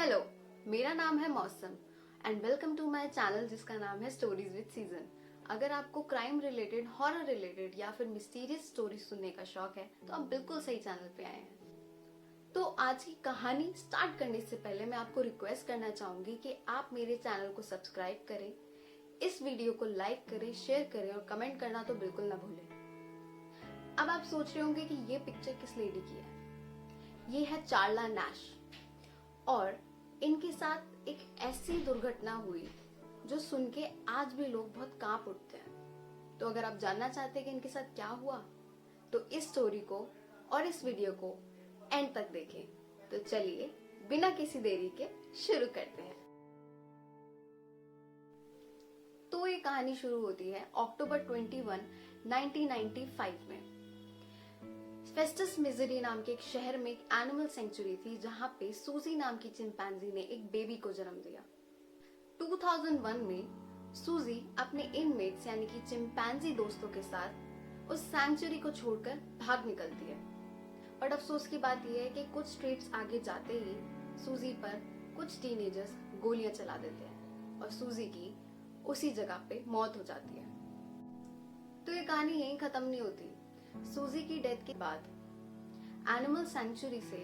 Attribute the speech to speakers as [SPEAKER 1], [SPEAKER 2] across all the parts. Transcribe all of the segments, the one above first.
[SPEAKER 1] Hello, मेरा नाम है Mausam and welcome to my channel जिसका नाम है स्टोरीज विद सीजन। अगर आपको क्राइम रिलेटेड, हॉरर रिलेटेड या फिर मिस्टीरियस स्टोरी सुनने का शौक है तो आप बिल्कुल सही चैनल पे आए हैं। तो आज की कहानी स्टार्ट करने से पहले मैं आपको रिक्वेस्ट करना चाहूंगी कि आप मेरे चैनल को सब्सक्राइब करें, इस वीडियो को लाइक करें, शेयर करें और कमेंट करना तो बिल्कुल ना भूलें। अब आप सोच रहे होंगे कि ये पिक्चर किस लेडी की है। ये है चार्ला नैश और इनके साथ एक ऐसी दुर्घटना हुई जो सुन के आज भी लोग बहुत कांप उठते हैं। तो अगर आप जानना चाहते हैं कि इनके साथ क्या हुआ तो इस स्टोरी को और इस वीडियो को एंड तक देखें। तो चलिए बिना किसी देरी के शुरू करते हैं। तो ये कहानी शुरू होती है अक्टूबर 21, 1995 में। फेस्टस मिजरी नाम के एक शहर में एक एनिमल सेंचुरी थी जहां पे सूजी नाम की चिंपैंजी ने एक बेबी को जन्म दिया। 2001 में सूजी अपने इनमेट्स यानी कि चिंपैंजी दोस्तों के साथ उस सेंचुरी को छोड़कर भाग निकलती है। बट अफसोस की बात यह है कि कुछ स्ट्रीट्स आगे जाते ही सूजी पर कुछ टीनेजर्स गोलियां चला देते हैं और सूजी की उसी जगह पे मौत हो जाती है। तो ये कहानी यहीं खत्म नहीं होती। सूजी की डेथ के बाद एनिमल सेंचुरी से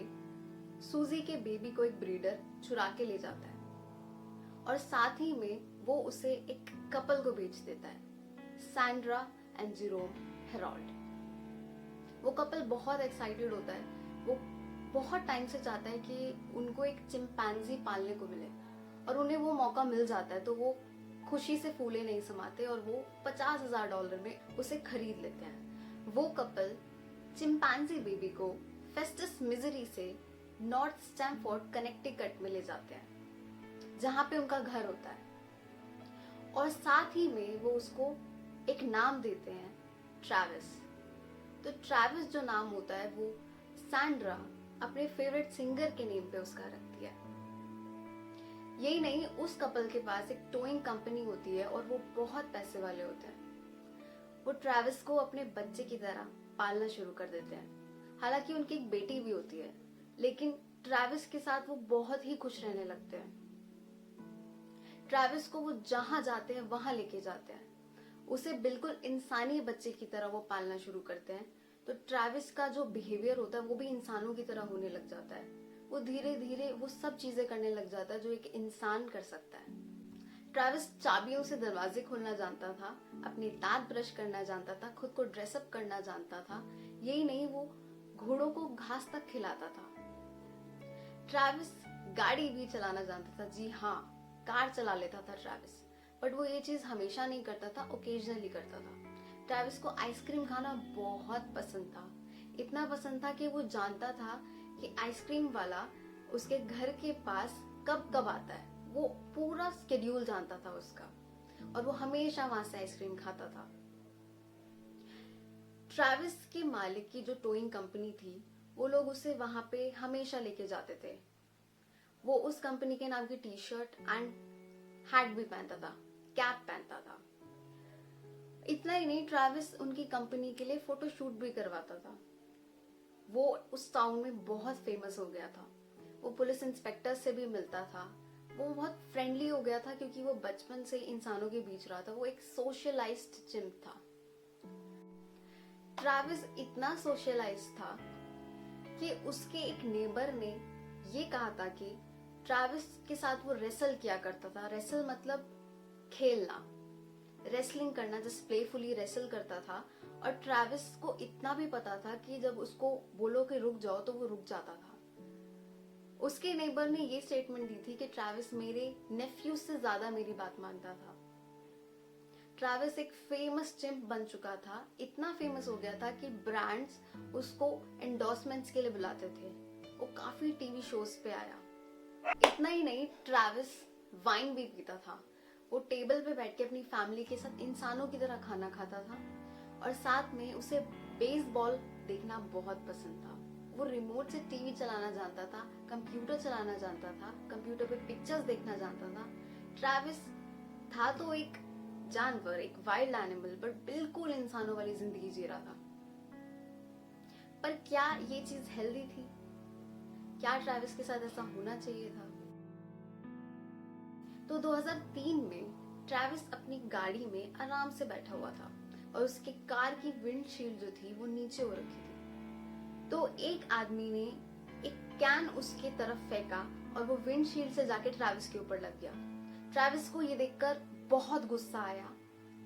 [SPEAKER 1] सूजी के बेबी को एक ब्रीडर चुरा के ले जाता है और साथ ही में वो उसे एक कपल को बेच देता है, सैंड्रा एंड जेरोम हेरोल्ड। वो कपल बहुत एक्साइटेड होता है। वो बहुत टाइम से चाहता है कि उनको एक चिंपैंजी पालने को मिले और उन्हें वो मौका मिल जाता है तो वो खुशी से फूले नहीं समाते और वो $50,000 में उसे खरीद लेते हैं। वो कपल चिंपैंजी बेबी को फेस्टस मिजरी से नॉर्थ स्टैमफोर्ड कनेक्टिकट में ले जाते हैं जहां पे उनका घर होता है और साथ ही में वो उसको एक नाम देते हैं, ट्रैविस। तो ट्रैविस जो नाम होता है वो सैंड्रा अपने फेवरेट सिंगर के नेम पे उसका रखती है। यही नहीं, उस कपल के पास एक टोइंग कंपनी होती है और वो बहुत पैसे वाले होते हैं। वो ट्रैविस को अपने बच्चे की तरह पालना शुरू कर देते हैं। हालांकि उनकी एक बेटी भी होती है लेकिन ट्रैविस के साथ वो बहुत ही खुश रहने लगते हैं। ट्रैविस को वो जहां जाते हैं वहां लेके जाते हैं। उसे बिल्कुल इंसानी बच्चे की तरह वो पालना शुरू करते हैं। तो ट्रैविस का जो बिहेवियर होता है वो भी इंसानों की तरह होने लग जाता है। वो धीरे धीरे वो सब चीजें करने लग जाता है जो एक इंसान कर सकता है। ट्रैविस चाबियों से दरवाजे खोलना जानता था, अपने दांत ब्रश करना जानता था, खुद को ड्रेसअप करना जानता था। यही नहीं, वो घोड़ों को घास तक खिलाता था। ट्रैविस गाड़ी भी चलाना जानता था। जी हाँ, कार चला लेता था ट्रैविस। बट वो ये चीज हमेशा नहीं करता था, ओकेजनली करता था। ट्रैविस को आइसक्रीम खाना बहुत पसंद था। इतना पसंद था कि वो जानता था कि आइसक्रीम वाला उसके घर के पास कब कब आता है। वो पूरा स्केड्यूल जानता था उसका और वो हमेशा वहां से आइसक्रीम खाता था। ट्रैविस के मालिक की जो टोइंग कंपनी थी वो लोग उसे वहां पे हमेशा लेके जाते थे। वो उस कंपनी के नाम की टी शर्ट एंड हैट भी पहनता था, कैप पहनता था। इतना ही नहीं, ट्रैविस उनकी कंपनी के लिए फोटो शूट भी करवाता था। वो उस टाउन में बहुत फेमस हो गया था। वो पुलिस इंस्पेक्टर से भी मिलता था। वो बहुत फ्रेंडली हो गया था क्योंकि वो बचपन से इंसानों के बीच रहा था। वो एक सोशलाइज्ड चिंप था। ट्रैविस इतना सोशलाइज्ड था कि उसके एक नेबर ने ये कहा था कि ट्रैविस के साथ वो रेसल किया करता था। रेसल मतलब खेलना, रेसलिंग करना, जस्ट प्लेफुली रेसल करता था। और ट्रैविस को इतना भी पता था कि जब उसको बोलो कि रुक जाओ तो वो रुक जाता था। उसके नेबर ने ये स्टेटमेंट दी थी कि ट्रैविस मेरे नेफ्यू से ज्यादा मेरी बात मानता था। ट्रैविस एक फेमस चिंप बन चुका था। इतना फेमस हो गया था कि ब्रांड्स उसको एंडोर्समेंट्स के लिए बुलाते थे। वो काफी टीवी शोज पे आया। इतना ही नहीं, ट्रैविस वाइन भी पीता था। वो टेबल पे बैठ के अपनी फैमिली के साथ इंसानों की तरह खाना खाता था और साथ में उसे बेसबॉल देखना बहुत पसंद था। वो रिमोट से टीवी चलाना जानता था, कंप्यूटर चलाना जानता था, कंप्यूटर पे पिक्चर्स देखना जानता था। ट्रैविस था तो एक जानवर, एक वाइल्ड एनिमल, बट बिल्कुल इंसानों वाली जिंदगी जी रहा था। पर क्या ये चीज हेल्दी थी? क्या ट्रैविस के साथ ऐसा होना चाहिए था? तो 2003 में ट्रैविस अपनी गाड़ी में आराम से बैठा हुआ था और उसके कार की विंडशील्ड जो थी वो नीचे हो रखी थी। तो एक आदमी ने एक कैन उसके तरफ फेंका और वो विंडशील्ड से जाके ट्रैविस के ऊपर लग गया। ट्रैविस को ये देखकर बहुत गुस्सा आया।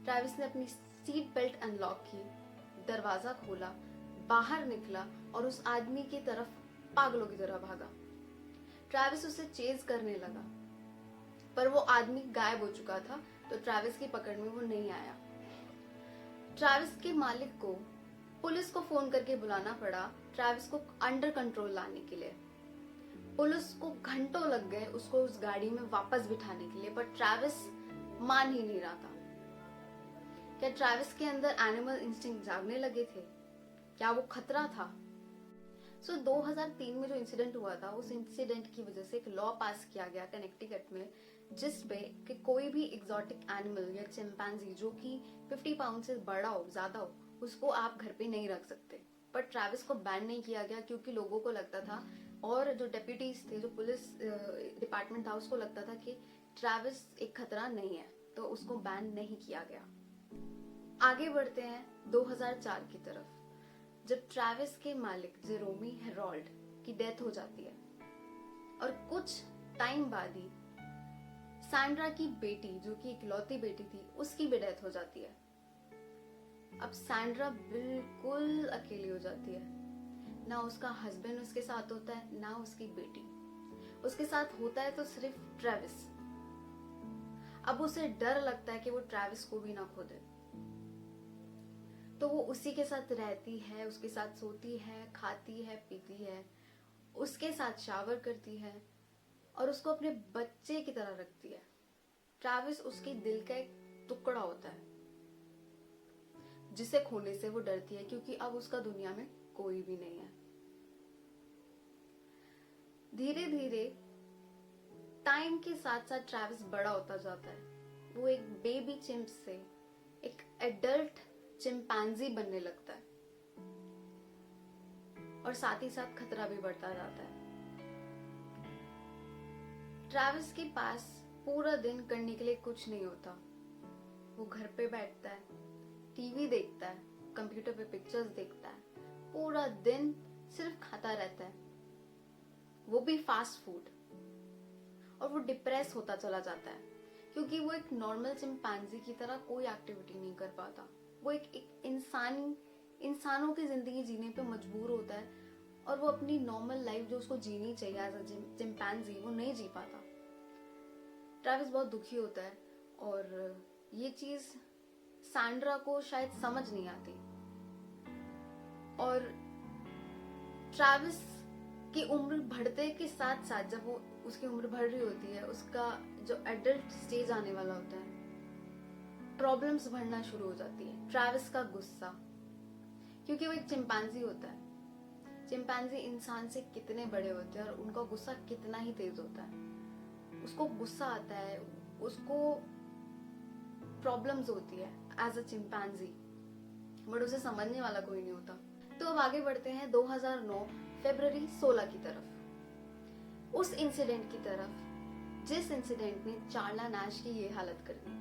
[SPEAKER 1] ट्रैविस ने अपनी सीट बेल्ट अनलॉक की, दरवाजा खोला, बाहर निकला और उस आदमी की तरफ पागलों की तरह भागा। ट्रैविस उसे चेज करने लगा, पर वो आदमी गायब हो चुका था, तो ट्रैविस की पकड़ में वो नहीं आया। ट्रैविस के मालिक को पुलिस को फोन करके बुलाना पड़ा ट्रैविस को अंडर कंट्रोल लाने के लिए। पुलिस को घंटों लग गए उसको उस गाड़ी में वापस बिठाने के लिए, पर ट्रैविस मान ही नहीं रहा था। क्या ट्रैविस के अंदर एनिमल इंस्टिंक्ट जागने लगे थे? क्या वो खतरा था? 2003 में जो इंसिडेंट हुआ था, उस इंसिडेंट की वजह से एक लॉ पास किया गया कनेक्टिकट में, जिसपे कि कोई भी एग्जॉटिक एनिमल या चिंपैंजी जो कि 50 पाउंड से बड़ा हो, ज्यादा हो, उसको आप घर पे नहीं रख सकते। पर ट्रैविस को बैन नहीं किया गया क्योंकि लोगों को लगता था, और जो डेप्यूटीज थे, जो पुलिस डिपार्टमेंट था, उसको लगता था कि ट्रैविस एक खतरा नहीं है, तो उसको बैन नहीं किया गया। आगे बढ़ते हैं 2004 की तरफ, जब ट्रैविस के मालिक जेरोमी हेरोल्ड की डेथ हो जाती है और कुछ टाइम बाद ही सैंड्रा की बेटी, जो कि इकलौती बेटी थी, उसकी भी डेथ हो जाती है। अब सैंड्रा बिल्कुल अकेली हो जाती है। ना उसका हस्बैंड उसके साथ होता है, ना उसकी बेटी उसके साथ होता है, तो सिर्फ ट्रैविस। अब उसे डर लगता है कि वो ट्रैविस को भी ना खो दे, तो वो उसी के साथ रहती है, उसके साथ सोती है, खाती है, पीती है, उसके साथ शावर करती है और उसको अपने बच्चे की तरह रखती है। ट्रैविस उसके दिल का एक टुकड़ा होता है जिसे खोने से वो डरती है, क्योंकि अब उसका दुनिया में कोई भी नहीं है। धीरे धीरे टाइम के साथ साथ ट्रैविस बड़ा होता जाता है। वो एक बेबी चिंप से एक एडल्ट चिंपैंजी बनने लगता है और साथ ही साथ खतरा भी बढ़ता जाता है। ट्रैविस के पास पूरा दिन करने के लिए कुछ नहीं होता। वो घर पे बैठता है, टीवी देखता है, कंप्यूटर पे पिक्चर्स देखता है, पूरा दिन सिर्फ खाता रहता है, वो भी फास्ट फूड। और वो डिप्रेस होता चला जाता है क्योंकि वो एक नॉर्मल चिंपैंजी की तरह कोई एक्टिविटी नहीं कर पाता। वो एक इंसानों की जिंदगी जीने पे मजबूर होता है और वो अपनी नॉर्मल लाइफ जो उसको जीनी चाहिए एज अ चिंपैंजी, वो नहीं जी पाता। ट्रैविस बहुत दुखी होता है और ये चीज सैंड्रा को शायद समझ नहीं आती। और ट्रैविस की उम्र बढ़ते के साथ साथ, जब वो उसकी उम्र बढ़ रही होती है, उसका जो एडल्ट स्टेज आने वाला होता है, प्रॉब्लम्स बढ़ना शुरू हो जाती है। ट्रैविस का गुस्सा, क्योंकि वो एक चिंपैंजी होता है। चिंपैंजी इंसान से कितने बड़े होते हैं और उनका गुस्सा कितना ही तेज होता है। उसको गुस्सा आता है, उसको प्रॉब्लम्स होती है एज अ चिंपैंजी, बट उसे समझने वाला कोई नहीं होता। तो अब आगे बढ़ते हैं 2009 फरवरी 16 की तरफ, उस इंसिडेंट की तरफ जिस इंसिडेंट ने चार्ला नैश की ये हालत कर दी।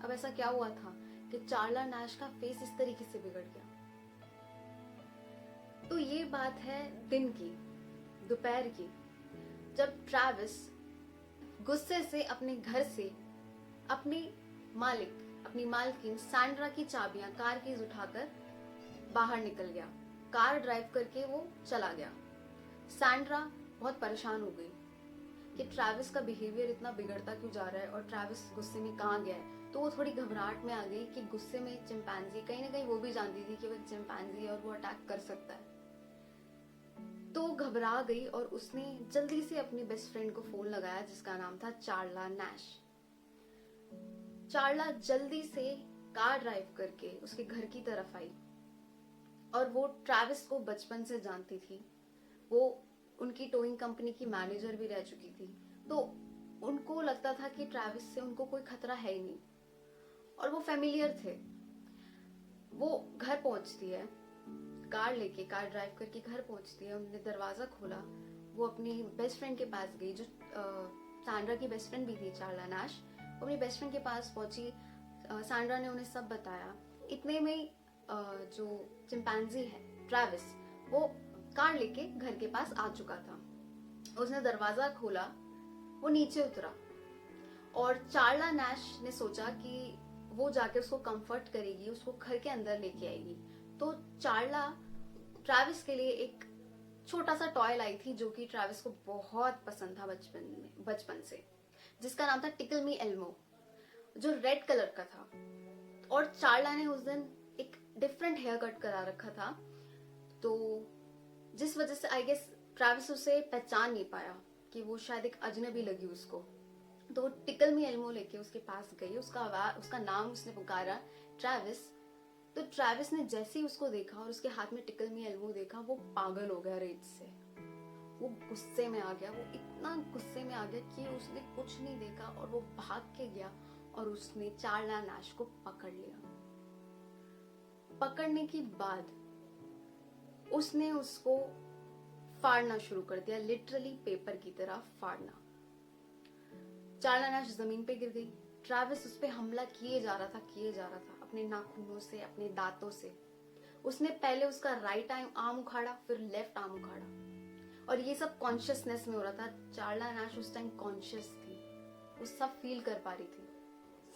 [SPEAKER 1] अब ऐसा क्या हुआ था कि चार्ला नैश का फेस इस तरीके से बिगड़ गया? तो ये बात है दिन की, दोपहर की, जब ट्रैविस गुस्से से अपने घर से अपनी मालकिन सैंड्रा की चाबियां कार की उठाकर बाहर निकल गया। कार ड्राइव करके वो चला गया। सैंड्रा बहुत परेशान हो गई कि ट्रैविस का बिहेवियर इतना बिगड़ता क्यों जा रहा है और ट्रैविस गुस्से में कहाँ गया है। तो वो थोड़ी घबराहट में आ गई कि गुस्से में एक चिंपैंजी, कहीं ना कहीं वो भी जानती थी कि वो एक चिंपैंजी है और वो अटैक कर सकता है। तो घबरा गई और उसने जल्दी से अपनी बेस्ट फ्रेंड को फोन लगाया जिसका नाम था चार्ला नैश। चार्ला जल्दी से कार ड्राइव करके उसके घर की तरफ आई और वो ट्रैविस को बचपन से जानती थी। वो उनकी टोइंग कंपनी की मैनेजर भी रह चुकी थी, तो उनको लगता था कि ट्रैविस से उनको कोई खतरा है ही नहीं और वो फेमिलियर थे। वो घर पहुंचती है, कार ड्राइव करके घर पहुंचती है। उन्होंने दरवाजा खोला, वो अपनी बेस्ट फ्रेंड के पास गई जो सैंड्रा की बेस्ट फ्रेंड भी थी चार्ला नैश, वो अपनी बेस्ट फ्रेंड के पास पहुंची। सैंड्रा ने उन्हें सब बताया। इतने में जो चिंपैंजी है ट्रैविस, वो कार लेके घर के पास आ चुका था। उसने दरवाजा खोला, वो नीचे उतरा और चार्ला नैश ने सोचा कि वो जाके उसको कंफर्ट करेगी, उसको घर के अंदर लेके आएगी। तो चार्ला ट्रैविस के लिए एक छोटा सा टॉय लाई थी जो कि ट्रैविस को बहुत पसंद था बचपन से, जिसका नाम था टिकल मी एल्मो, जो रेड कलर का था। और चार्ला ने उस दिन एक डिफरेंट हेयर कट करा रखा था, तो जिस वजह से आई गेस ट्रैविस उसे पहचान नहीं पाया कि वो शायद एक अजनबी लगी उसको। तो टिकल मी एल्मो लेके उसके पास गई, उसका नाम उसने पुकारा ट्रैविस। तो ट्रैविस ने जैसे ही उसको देखा और उसके हाथ में टिकल मी एल्मो देखा, वो पागल हो गया रेज से। वो गुस्से में आ गया, वो इतना गुस्से में आ गया कि उसने कुछ नहीं देखा और वो भाग के गया और उसने चार्ला नैश को पकड़ लिया। पकड़ने के बाद उसने उसको फाड़ना शुरू कर दिया, लिटरली पेपर की तरह फाड़ना। चार्ला नैश जमीन पे गिर गई। ट्रैविस उस पे हमला किए जा रहा था अपने नाखूनों से, अपने दांतों से। उसने पहले उसका राइट आर्म उखाड़ा, फिर लेफ्ट आर्म उखाड़ा, और ये सब कॉन्शियसनेस में हो रहा था। चार्ला नैश उस टाइम कॉन्शियस थी, वो सब फील कर पा रही थी।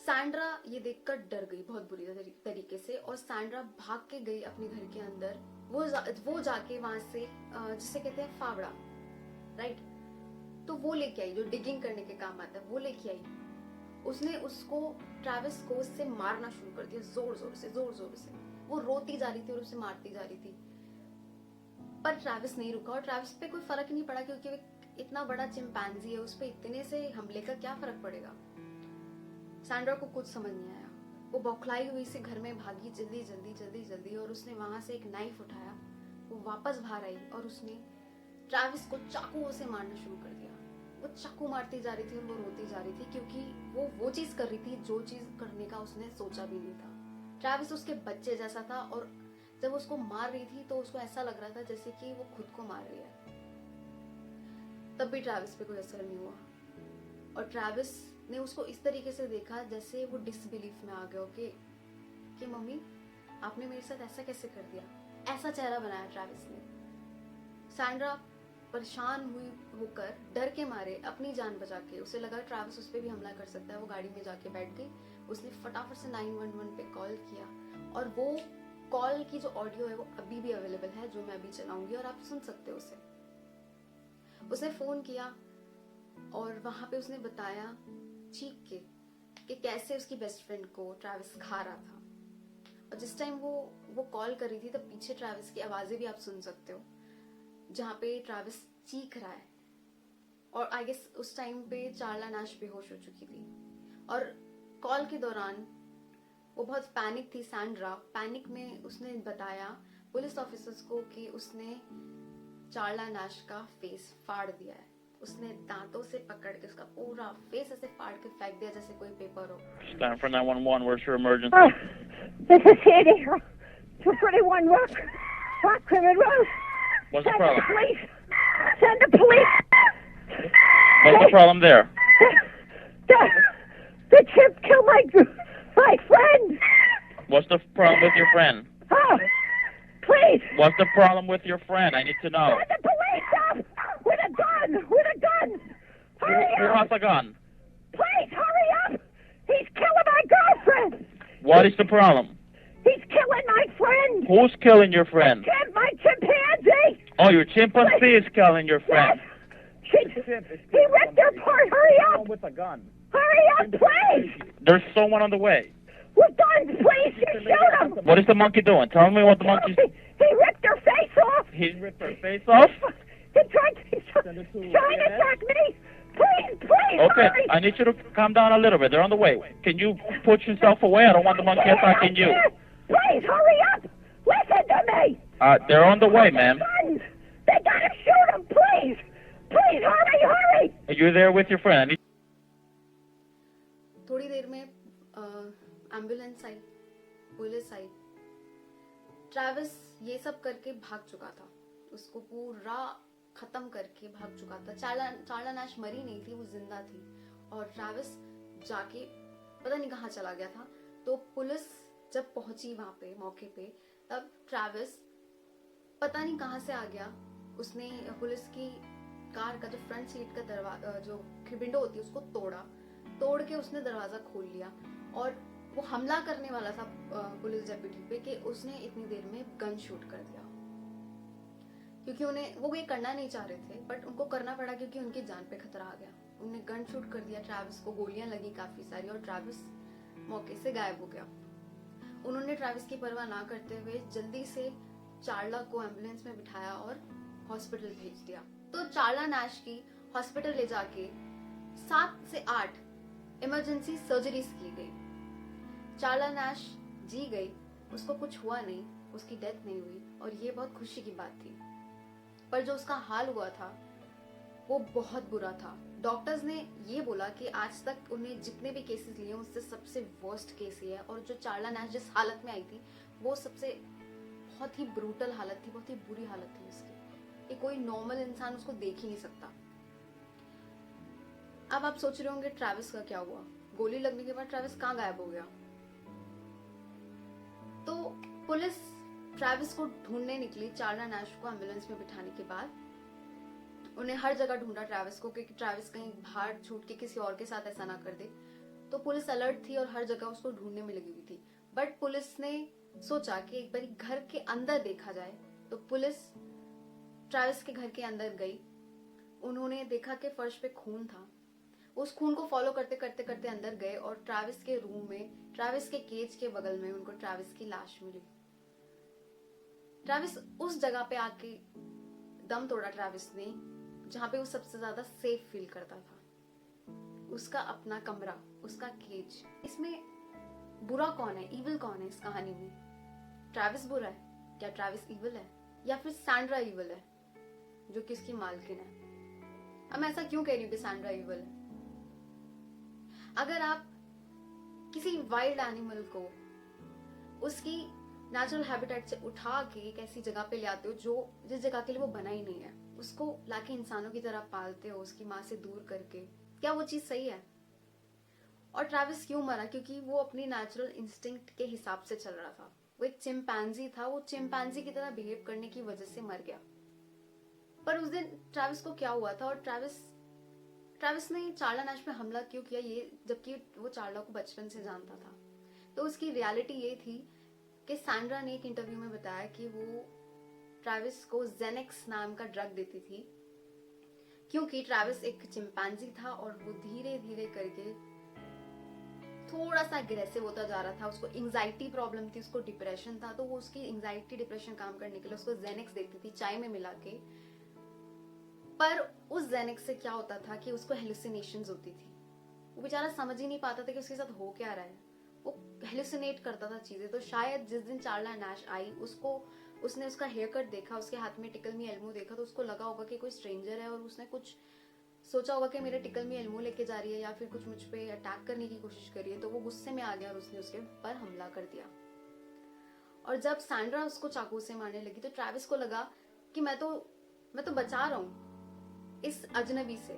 [SPEAKER 1] सैंड्रा ये देखकर डर गई बहुत बुरी तरीके से, और सैंड्रा भाग के गई अपने घर के अंदर। वो जाके वहां से जिसे कहते हैं फावड़ा, राइट, तो वो लेके आई, जो डिगिंग करने के काम आता है, वो लेके आई। उसने उसको ट्रैविस को उससे मारना शुरू कर दिया, जोर जोर से। वो रोती जा रही थी और उसे मारती जा रही थी, पर ट्रैविस नहीं रुका। और ट्रैविस पे कोई फर्क नहीं पड़ा क्योंकि वो इतना बड़ा चिंपैंजी है, उस पे इतने से हमले का क्या फर्क पड़ेगा। सैंड्रा को कुछ समझ नहीं आया। वो बौखलाई हुई से घर में भागी जल्दी, और उसने वहां से एक नाइफ उठाया। वो वापस बाहर आई और उसने ट्रैविस को चाकुओं से मारना शुरू कर दिया। वो चाकू मारती जा रही थी और वो रोती जा रही थी क्योंकि वो चीज कर रही थी जो चीज करने का उसने सोचा भी नहीं था। ट्रैविस उसके बच्चे जैसा था, और जब उसको मार रही थी तो उसको ऐसा लग रहा था जैसे कि वो खुद को मार रही है। तब भी ट्रैविस पे कोई असर नहीं हुआ, और ट्रैविस ने उसको इस तरीके से देखा जैसे वो डिसबिलीफ में आ गया कि मम्मी आपने मेरे साथ ऐसा कैसे कर दिया। ऐसा चेहरा बनाया ट्रैविस ने। सैंड्रा परेशान होकर डर के मारे अपनी जान बचा के, उसे लगा ट्रैविस उस पर भी हमला कर सकता है, वो गाड़ी में जाके बैठ गई। उसने फटाफट से 911 पे कॉल किया, और वो कॉल की जो ऑडियो है वो अभी भी अवेलेबल है, जो मैं अभी चलाऊंगी और आप सुन सकते हो उसे। उसने फोन किया और वहां पे उसने बताया चीख के कि कैसे उसकी बेस्ट फ्रेंड को ट्रैविस खा रहा था। और जिस टाइम वो कॉल कर रही थी तब पीछे ट्रैविस की आवाजें भी आप सुन सकते हो, जहां पे ट्रैविस चीख रहा है। और आई गेस उस टाइम पे चार्ला नैश बेहोश हो चुकी थी। और कॉल के दौरान वो बहुत पैनिक थी। सैंड्रा पैनिक में उसने बताया पुलिस ऑफिसर्स को कि उसने चार्ला नैश का फेस फाड़ दिया है। उसने दांतों से पकड़ के उसका पूरा फेस ऐसे फाड़ के फेंक दिया जैसे कोई पेपर हो।
[SPEAKER 2] Stand for 911. Where's your emergency?
[SPEAKER 3] Oh, this is Sandy. 241 Rock Clement Road.
[SPEAKER 2] What's the
[SPEAKER 3] Send
[SPEAKER 2] problem?
[SPEAKER 3] the police. Send the police.
[SPEAKER 2] What's the problem there?
[SPEAKER 3] The chimp killed my friend.
[SPEAKER 2] What's the problem with your friend?
[SPEAKER 3] Oh, please.
[SPEAKER 2] What's the problem with your friend? I need to know.
[SPEAKER 3] Send the police up with a gun. Hurry
[SPEAKER 2] Who
[SPEAKER 3] up.
[SPEAKER 2] has a gun?
[SPEAKER 3] Please, hurry up. He's killing my girlfriend.
[SPEAKER 2] What is the problem?
[SPEAKER 3] He's killing my friend.
[SPEAKER 2] Who's killing your friend?
[SPEAKER 3] My chimpanzee.
[SPEAKER 2] Oh, your chimpanzee is killing your friend.
[SPEAKER 3] Yes. He ripped her apart. Hurry up.
[SPEAKER 2] With a gun.
[SPEAKER 3] Hurry up, please.
[SPEAKER 2] There's someone on the way.
[SPEAKER 3] With guns, please. You shoot him.
[SPEAKER 2] What is the monkey doing? Tell me what the monkey's...
[SPEAKER 3] He ripped her face off.
[SPEAKER 2] He ripped her face off?
[SPEAKER 3] He's trying to attack me. Please,
[SPEAKER 2] Okay,
[SPEAKER 3] hurry.
[SPEAKER 2] I need you to calm down a little bit. They're on the way. Can you put yourself away? I don't want the monkey attacking you.
[SPEAKER 3] Please, hurry up. Listen to me.
[SPEAKER 2] They're on the way, ma'am.
[SPEAKER 3] Guns. They gotta shoot him, please. Please, hurry.
[SPEAKER 2] Are you there with your friend? I need...
[SPEAKER 1] थोड़ी देर में ambulance आई, police आई। Travis ये सब करके भाग चुका था। उसको पूरा खत्म करके भाग चुका था। चार्ला नैश मरी नहीं थी, वो जिंदा थी। और ट्रैविस जाके पता नहीं कहाँ चला गया था। तो पुलिस जब पहुंची वहां पे मौके पे, तब ट्रैविस पता नहीं कहाँ से आ गया। उसने पुलिस की कार का जो फ्रंट सीट का दरवाजा, जो विंडो होती है, उसको तोड़ के उसने दरवाजा खोल लिया। और वो हमला करने वाला था पुलिस डेप्यूटी पे कि उसने इतनी देर में गन शूट कर दिया, क्योंकि उन्हें वो ये करना नहीं चाह रहे थे, बट उनको करना पड़ा क्योंकि उनकी जान पे खतरा आ गया। उन्हें गन शूट कर दिया, ट्रैविस को गोलियां लगी काफी सारी, और ट्रैविस मौके से गायब हो गया। उन्होंने ट्रैविस की परवाह ना करते हुए जल्दी से चार्ला को एम्बुलेंस में बिठाया और हॉस्पिटल भेज दिया। तो चार्ला नैश की हॉस्पिटल ले जाके 7 से 8 इमरजेंसी सर्जरीज की गई। चार्ला नैश जी गई, उसको कुछ हुआ नहीं, उसकी डेथ नहीं हुई, और ये बहुत खुशी की बात थी। पर जो उसका हाल हुआ था वो बहुत बुरा था। डॉक्टर्स ने ये बोला कि आज तक उन्हें जितने भी केसेस लिए उससे सबसे वर्स्ट केस ये है। और जो चार्ला नैश जिस हालत में आई थी वो सबसे बहुत ही ब्रूटल हालत थी, बहुत ही बुरी हालत थी उसकी, कि कोई नॉर्मल इंसान उसको देख ही नहीं सकता। अब आप सोच रहे होंगे ट्रैविस का क्या हुआ? गोली लगने के बाद ट्रैविस कहाँ गायब हो गया? तो पुलिस ट्रैविस को ढूंढने निकली चार्ला नैश को एम्बुलेंस में बिठाने के बाद। उन्हें हर जगह ढूंढा ट्रैविस को, क्योंकि ट्रैविस कहीं बाहर छूट के किसी और के साथ ऐसा ना कर दे। तो पुलिस अलर्ट थी और हर जगह उसको ढूंढने में लगी हुई थी। बट पुलिस ने सोचा कि एक बार घर के अंदर देखा जाए। तो पुलिस ट्रैविस के घर के अंदर गई। उन्होंने देखा कि फर्श पे खून था। उस खून को फॉलो करते करते करते अंदर गए और ट्रैविस के रूम में, ट्रैविस के केज के बगल में उनको ट्रैविस की लाश मिली। ट्रैविस उस जगह पे आके दम तोड़ा ट्रैविस ने जहां पे वो सबसे ज्यादा सेफ फील करता था। उसका अपना कमरा, उसका केज। इसमें बुरा कौन है, इविल कौन है इस कहानी में? ट्रैविस बुरा है? क्या ट्रैविस इविल है? या फिर सैंड्रा इविल है जो कि उसकी मालकिन है? अब मैं ऐसा क्यों कह रही हूँ कि सैंड्रा इविल है? अगर आप किसी वाइल्ड एनिमल को उसकी नेचुरल हैबिटेट से उठा के एक ऐसी जगह पे ले आते हो जो जिस जगह के लिए वो बना ही नहीं है, उसको लाके इंसानों की तरह पालते हो उसकी माँ से दूर करके, क्या वो चीज सही है? और ट्रैविस क्यों मरा? क्योंकि वो अपनी नेचुरल इंस्टिंक्ट के हिसाब से चल रहा था। वो एक चिंपैंजी था, वो चिंपैंजी की तरह बिहेव करने की वजह से मर गया। पर उस दिन ट्रैविस को क्या हुआ था और ट्रैविस ने चार्ला नैश पे हमला क्यों किया, ये जबकि वो चार्ला को बचपन से जानता था? तो उसकी रियलिटी ये थी कि सैंड्रा ने एक इंटरव्यू में बताया कि वो ट्रैविस को जेनेक्स नाम का ड्रग देती थी, क्योंकि ट्रैविस एक चिंपैंजी था और वो धीरे धीरे करके थोड़ा सा अग्रेसिव होता जा रहा था। उसको एंजाइटी प्रॉब्लम थी, उसको डिप्रेशन था, तो वो उसकी एंजाइटी डिप्रेशन काम करने के लिए उसको जेनेक्स देती थी चाय में मिला के। पर उस जेनेक्स से क्या होता था कि उसको हेलुसिनेशंस होती थी। वो बेचारा समझ ही नहीं पाता था कि उसके साथ हो क्या रहा है, वो हेलुसिनेट करता था चीजें। तो शायद जिस दिन चार्ला नैश आई, उसने उसका हेयर कट देखा, उसके हाथ में टिकल मी एल्मो देखा, तो उसको लगा होगा कि कोई स्ट्रेंजर है और उसने कुछ सोचा होगा कि मेरे टिकल मी एल्मो लेके जा रही है या फिर कुछ मुझ पे अटैक करने की कोशिश कर रही है। तो वो गुस्से में आ गया और उसने उसके पर हमला कर दिया। और जब सैंड्रा उसको चाकू से मारने लगी तो ट्रैविस को लगा कि मैं तो बचा रहा हूं इस अजनबी से,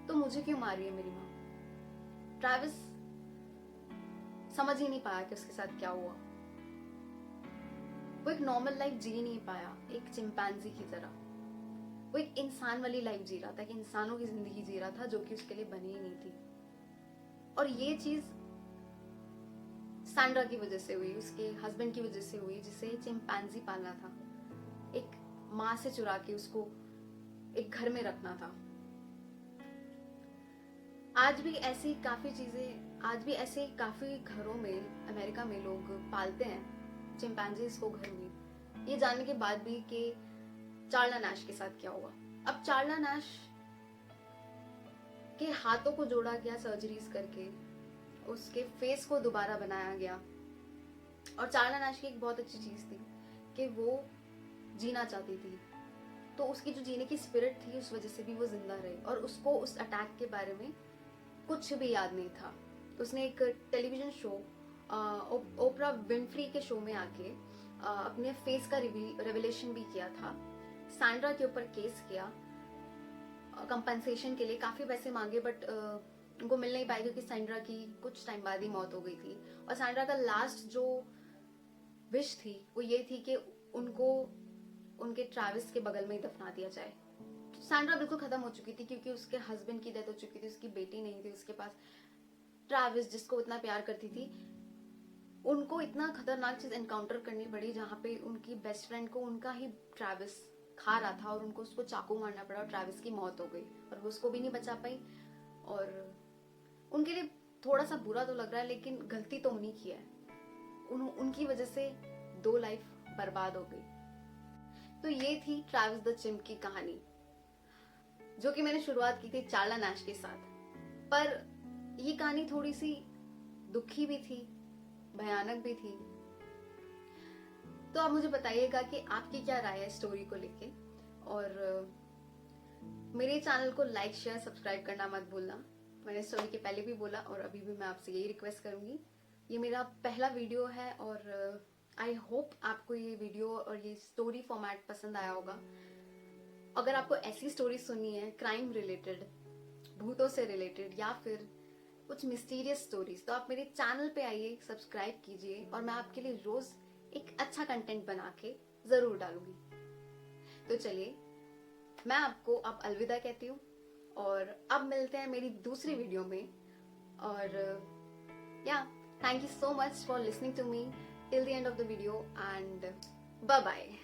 [SPEAKER 1] तो मुझे क्यों मार रही है मेरी माँ? ट्रैविस समझ ही नहीं पाया कि उसके साथ क्या हुआ। वो एक नॉर्मल लाइफ जी नहीं पाया एक चिंपैंजी की तरह। वो एक इंसान वाली लाइफ जी रहा था, कि इंसानों की जिंदगी जी रहा था जो कि उसके लिए बनी ही नहीं थी। और ये चीज सैंड्रा की वजह से हुई, उसके हस्बैंड की वजह से हुई, जिसे चिंपैंजी पालना था, एक माँ से चुरा के उसको एक घर में रखना था। आज भी ऐसे काफी घरों में अमेरिका में लोग पालते हैं चिंपैंजीज को घर में, ये जानने के बाद भी कि चार्ला नैश के साथ क्या हुआ। अब चार्ला नैश के हाथों को जोड़ा गया सर्जरीज करके, उसके फेस को दोबारा बनाया गया। और चार्ला नैश की एक बहुत अच्छी चीज थी कि वो जीना चाहती थी, तो उसकी जो जीने की स्पिरिट थी उस वजह से भी वो जिंदा रही। और उसको उस अटैक के बारे में कुछ भी याद नहीं था। तो उसने एक टेलीविजन शो ओपरा विनफ्री के शो में आके अपने फेस का रिविलेशन भी किया था, सैंड्रा के ऊपर केस किया कंपनसेशन के लिए काफ़ी पैसे मांगे, बट उनको मिल नहीं पाए क्योंकि सैंड्रा की कुछ टाइम बाद ही मौत हो गई थी। और सैंड्रा का लास्ट जो विश थी वो ये थी कि उनको उनके ट्रैविस के बगल में ही दफना दिया जाए। सैंड्रा बिल्कुल खत्म हो चुकी थी क्योंकि उसके हस्बैंड की डेथ हो चुकी थी, उसकी बेटी नहीं थी उसके पास। ट्रैविस जिसको इतना प्यार करती थी, उनको इतना खतरनाक चीज एनकाउंटर करनी पड़ी जहाँ पे उनकी बेस्ट फ्रेंड को उनका ही ट्रैविस खा रहा था और उनको उसको चाकू मारना पड़ा और ट्रैविस की मौत हो गई और वो उसको भी नहीं बचा पाई। और उनके लिए थोड़ा सा बुरा तो लग रहा है, लेकिन गलती तो उन्हीं की है। उनकी वजह से 2 लाइफ बर्बाद हो गई। तो ये थी ट्रैविस द चिम्प की कहानी, जो कि मैंने शुरुआत की थी चार्ला नैश के साथ। पर ये कहानी थोड़ी सी दुखी भी थी, भयानक भी थी। तो आप मुझे बताइएगा कि आपकी क्या राय है स्टोरी को लेके, और मेरे चैनल को लाइक शेयर सब्सक्राइब करना मत भूलना। मैंने स्टोरी के पहले भी बोला और अभी भी मैं आपसे यही रिक्वेस्ट करूंगी। ये मेरा पहला वीडियो है और आई होप आपको ये वीडियो और ये स्टोरी फॉर्मेट पसंद आया होगा। अगर आपको ऐसी स्टोरी सुननी है क्राइम रिलेटेड, भूतों से रिलेटेड या फिर कुछ मिस्टीरियस स्टोरीज, तो आप मेरे चैनल पे आइए, सब्सक्राइब कीजिए और मैं आपके लिए रोज एक अच्छा कंटेंट बना के जरूर डालूंगी। तो चलिए, मैं आपको अब अलविदा कहती हूँ और अब मिलते हैं मेरी दूसरी वीडियो में। और या thank you so much for listening to me till the end of the video, and bye bye.